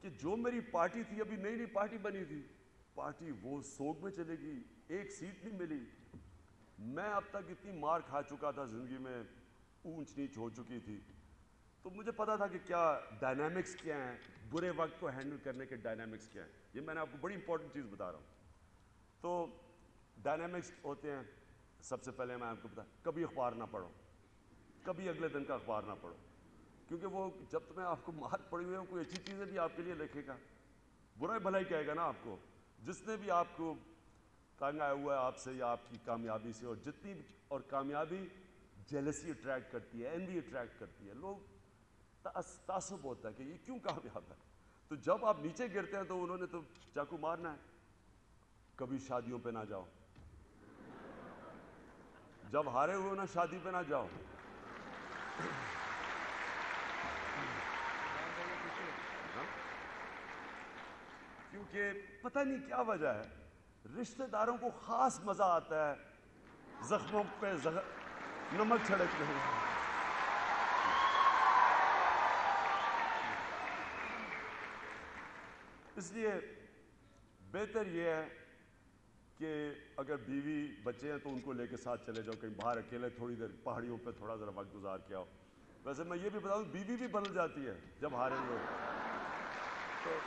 کہ جو میری پارٹی تھی، ابھی نئی نئی پارٹی بنی تھی، پارٹی وہ سوگ میں چلے گی، ایک سیٹ نہیں ملی. میں اب تک اتنی مار کھا چکا تھا زندگی میں، اونچ نیچ ہو چکی تھی، تو مجھے پتا تھا کہ کیا ڈائنامکس کیا ہیں، برے وقت کو ہینڈل کرنے کے ڈائنامکس کیا ہیں. یہ میں نے آپ کو بڑی امپورٹنٹ چیز بتا رہا ہوں. تو ڈائنامکس ہوتے ہیں. سب سے پہلے میں آپ کو بتا، کبھی اخبار نہ پڑھو، کبھی اگلے دن کا اخبار نہ پڑھو، کیونکہ وہ جب تمہیں آپ کو مار پڑی ہوئی ہے کوئی اچھی چیزیں بھی آپ کے لیے لکھے گا، برا بھلائی کہے گا نا آپ کو. جس نے بھی آپ کو تنگ آیا ہوا ہے آپ سے یا آپ کی کامیابی سے، اور جتنی اور کامیابی جیلسی اٹریکٹ کرتی ہے، انوی اٹریکٹ کرتی ہے، لوگ تعصب ہوتا ہے کہ یہ کیوں کامیاب ہے. تو جب آپ نیچے گرتے ہیں تو انہوں نے تو چاقو مارنا ہے. کبھی شادیوں پہ نہ جاؤ، جب ہارے ہوئے نا شادی پہ نہ جاؤ. کیونکہ پتہ نہیں کیا وجہ ہے، رشتہ داروں کو خاص مزہ آتا ہے زخموں پہ نمک چھڑکتے ہیں. اس لیے بہتر یہ ہے کہ اگر بیوی بچے ہیں تو ان کو لے کے ساتھ چلے جاؤ کہیں باہر اکیلے تھوڑی دیر پہاڑیوں پہ تھوڑا ذرا وقت گزار کے آؤ. ویسے میں یہ بھی بتاؤں بیوی بھی بدل جاتی ہے جب ہارے ہوئے. تو